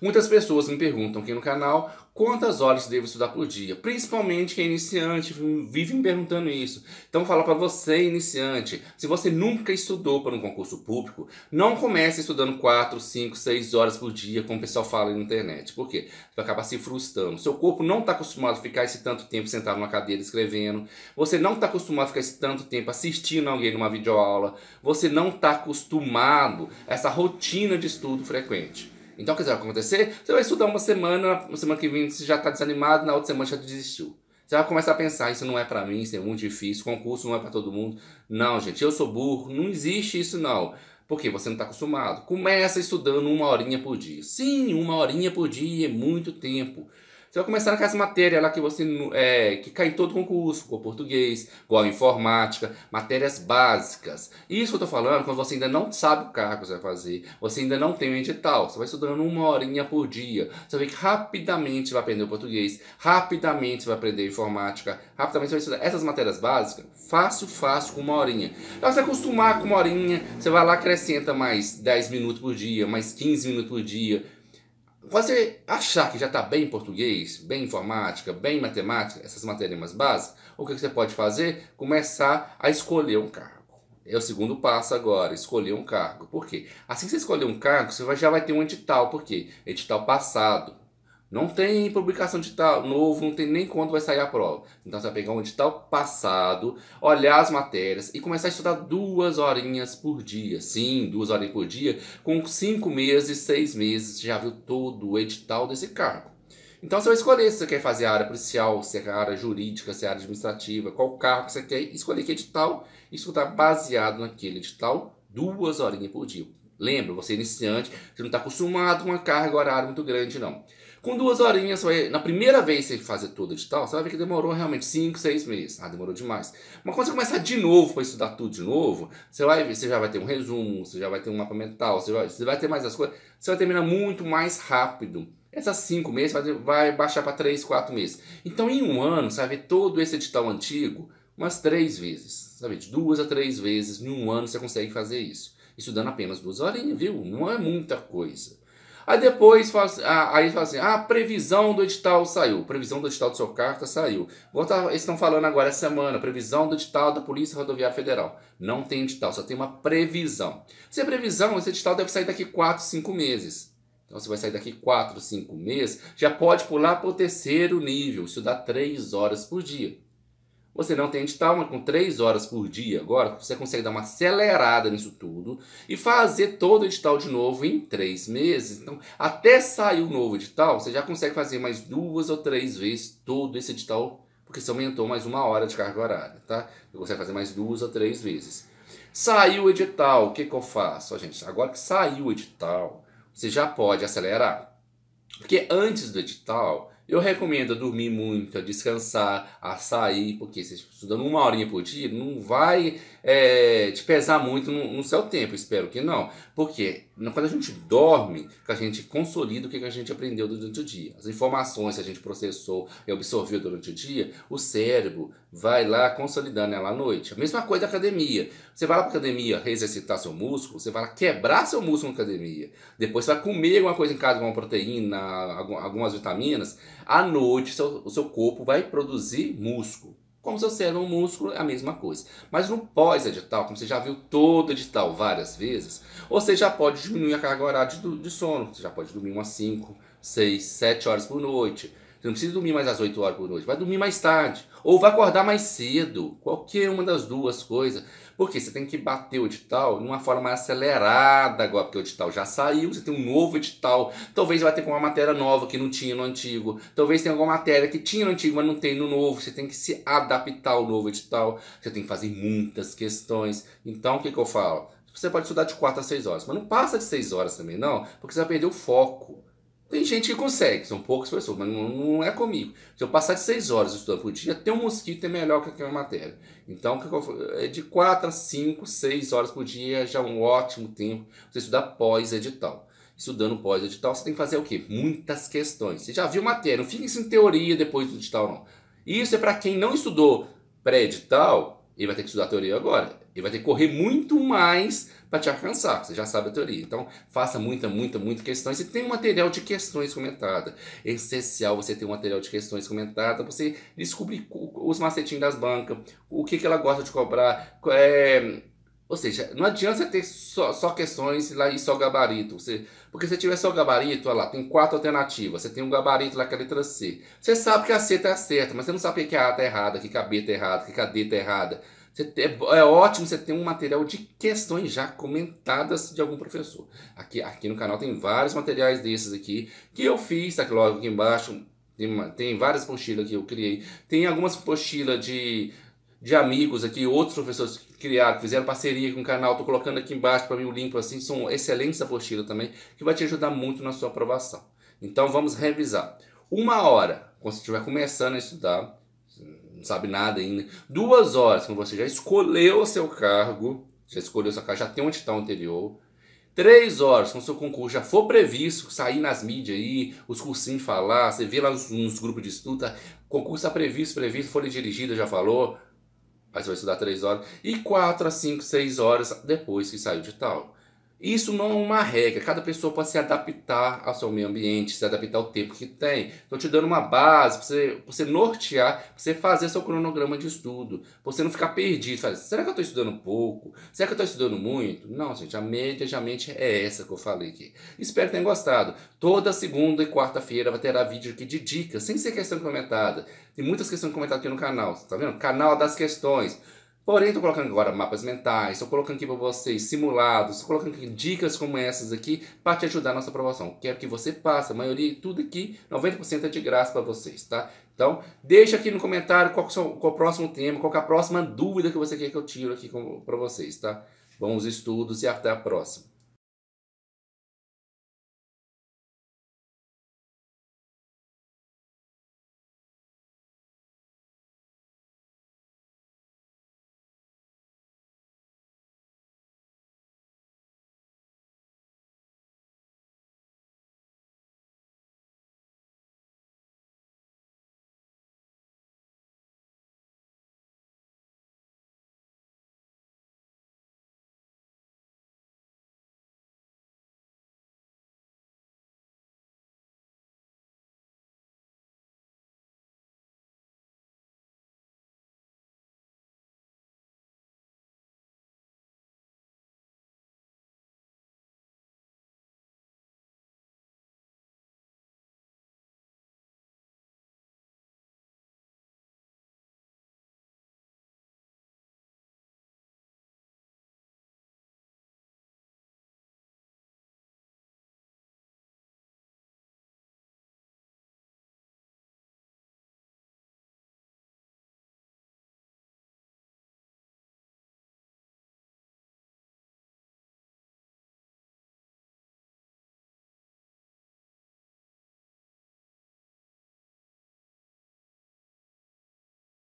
Muitas pessoas me perguntam aqui no canal quantas horas devo estudar por dia. Principalmente quem é iniciante, vive me perguntando isso. Então, vou falar para você, iniciante, se você nunca estudou para um concurso público, não comece estudando 4, 5, 6 horas por dia, como o pessoal fala na internet. Por quê? Você vai acabar se frustrando. Seu corpo não está acostumado a ficar esse tanto tempo sentado numa cadeira escrevendo. Você não está acostumado a ficar esse tanto tempo assistindo alguém numa videoaula. Você não está acostumado a essa rotina de estudo frequente. Então, o que vai acontecer? Você vai estudar uma semana que vem você já está desanimado, na outra semana já desistiu. Você vai começar a pensar, isso não é pra mim, isso é muito difícil, concurso não é pra todo mundo. Não, gente, eu sou burro, não existe isso não. Porque você não está acostumado. Começa estudando 1 horinha por dia. Sim, 1 horinha por dia é muito tempo. Você vai começar com essa matéria lá que você que cai em todo concurso, igual português, igual informática, matérias básicas. Isso que eu estou falando quando você ainda não sabe o cargo que você vai fazer, você ainda não tem o edital. Você vai estudando 1 horinha por dia. Você vai ver que rapidamente você vai aprender o português, rapidamente você vai aprender informática, rapidamente você vai estudar essas matérias básicas, fácil, com 1 horinha. Então você acostumar com 1 horinha, você vai lá acrescenta mais 10 minutos por dia, mais 15 minutos por dia. Você achar que já está bem em português, bem em informática, bem em matemática, essas matérias mais básicas, o que você pode fazer? Começar a escolher um cargo. É o segundo passo agora, escolher um cargo. Por quê? Assim que você escolher um cargo, você já vai ter um edital. Por quê? Edital passado. Não tem publicação de edital novo, não tem nem quando vai sair a prova. Então você vai pegar um edital passado, olhar as matérias e começar a estudar 2 horinhas por dia. Sim, 2 horinhas por dia, com 5 meses, 6 meses, você já viu todo o edital desse cargo. Então você vai escolher se você quer fazer a área policial, se é a área jurídica, se é a área administrativa, qual cargo você quer, escolher que edital e estudar baseado naquele edital 2 horinhas por dia. Lembra, você é iniciante, você não está acostumado com uma carga horária muito grande não. Com 2 horinhas, você vai, na primeira vez que você fazer todo o edital, você vai ver que demorou realmente 5, 6 meses. Ah, demorou demais. Mas quando você começar de novo para estudar tudo de novo, você já vai ter um resumo, você já vai ter um mapa mental, você vai ter mais as coisas, você vai terminar muito mais rápido. Essas 5 meses vai baixar para 3, 4 meses. Então em 1 ano, você vai ver todo esse edital antigo umas 3 vezes. Sabe? De 2 a 3 vezes, em 1 ano você consegue fazer isso. Estudando apenas 2 horinhas, viu? Não é muita coisa. Aí depois fala assim, a previsão do edital saiu, previsão do edital do seu carta saiu. Eles estão falando agora essa semana, previsão do edital da Polícia Rodoviária Federal. Não tem edital, só tem uma previsão. Se é previsão, esse edital deve sair daqui 4, 5 meses. Então você vai sair daqui 4, 5 meses, já pode pular para o 3º nível, estudar 3 horas por dia. Você não tem edital, mas com 3 horas por dia agora, você consegue dar uma acelerada nisso tudo e fazer todo o edital de novo em 3 meses. Então, até sair o novo edital, você já consegue fazer mais 2 ou 3 vezes todo esse edital, porque você aumentou mais 1 hora de carga horária, tá? Você consegue fazer mais 2 ou 3 vezes. Saiu o edital, o que eu faço? Ó, gente, agora que saiu o edital, você já pode acelerar. Porque antes do edital, eu recomendo a dormir muito, a descansar, a sair, porque você estudando 1 horinha por dia não vai te pesar muito no seu tempo, espero que não. Porque quando a gente dorme, a gente consolida o que a gente aprendeu durante o dia. As informações que a gente processou e absorveu durante o dia, o cérebro vai lá consolidando ela à noite. A mesma coisa da academia. Você vai lá para a academia exercitar seu músculo, você vai lá quebrar seu músculo na academia. Depois você vai comer alguma coisa em casa, alguma proteína, algumas vitaminas. À noite o seu corpo vai produzir músculo. Como seu cérebro é um músculo, é a mesma coisa. Mas no pós-edital, como você já viu todo o edital várias vezes, você já pode diminuir a carga horária de sono. Você já pode dormir umas 5, 6, 7 horas por noite. Você não precisa dormir mais às 8 horas por noite. Vai dormir mais tarde. Ou vai acordar mais cedo. Qualquer uma das duas coisas. Porque você tem que bater o edital de uma forma mais acelerada agora. Porque o edital já saiu. Você tem um novo edital. Talvez vai ter com uma matéria nova que não tinha no antigo. Talvez tenha alguma matéria que tinha no antigo, mas não tem no novo. Você tem que se adaptar ao novo edital. Você tem que fazer muitas questões. Então, o que eu falo? Você pode estudar de 4 a 6 horas. Mas não passa de 6 horas também, não. Porque você vai perder o foco. Tem gente que consegue, são poucas pessoas, mas não é comigo. Se eu passar de 6 horas estudando por dia, ter um mosquito é melhor que aquela matéria. Então, de 4 a 5, 6 horas por dia já é um ótimo tempo para você estudar pós-edital. Estudando pós-edital, você tem que fazer o quê? Muitas questões. Você já viu matéria, não fica isso em teoria depois do edital, não. Isso é para quem não estudou pré-edital, ele vai ter que estudar a teoria agora. Ele vai ter que correr muito mais para te alcançar. Você já sabe a teoria. Então, faça muita questões. E tem um material de questões comentada. É essencial você ter um material de questões comentada para você descobrir os macetinhos das bancas, o que ela gosta de cobrar. Ou seja, não adianta você ter só questões lá e só gabarito. Porque se tiver só gabarito, olha lá, tem 4 alternativas. Você tem um gabarito lá que é a letra C. Você sabe que a C está certa, mas você não sabe que a A está errada, que a B está errada, que a D está errada. É ótimo você ter um material de questões já comentadas de algum professor. Aqui no canal tem vários materiais desses aqui que eu fiz, tá aqui logo aqui embaixo. Tem várias postilas que eu criei. Tem algumas postilas de amigos aqui, outros professores que criaram, que fizeram parceria com o canal. Estou colocando aqui embaixo para mim o link, assim, são excelentes apostilas também, que vai te ajudar muito na sua aprovação. Então vamos revisar. 1 hora, quando você estiver começando a estudar, não sabe nada ainda. 2 horas, quando você já escolheu o seu cargo, já tem um edital anterior. 3 horas, quando o seu concurso já for previsto, sair nas mídias aí, os cursinhos falar, você vê lá nos grupos de estudo, tá? Concurso está previsto, folha dirigida já falou. Aí você vai estudar 3 horas. E 4 a 5, 6 horas depois que saiu de tal. Isso não é uma regra. Cada pessoa pode se adaptar ao seu meio ambiente, se adaptar ao tempo que tem. Estou te dando uma base para você nortear, para você fazer seu cronograma de estudo. Para você não ficar perdido. Será que eu estou estudando pouco? Será que eu estou estudando muito? Não, gente. A média geralmente é essa que eu falei aqui. Espero que tenham gostado. Toda segunda e quarta-feira vai ter vídeo aqui de dicas, sem ser questão comentada. Tem muitas questões comentadas aqui no canal. Tá vendo? Canal das questões. Porém, estou colocando agora mapas mentais, estou colocando aqui para vocês simulados, estou colocando aqui dicas como essas aqui para te ajudar na nossa aprovação. Quero que você passe, a maioria, tudo aqui, 90% é de graça para vocês, tá? Então, deixa aqui no comentário qual é o próximo tema, qual é a próxima dúvida que você quer que eu tire aqui para vocês, tá? Bons estudos e até a próxima.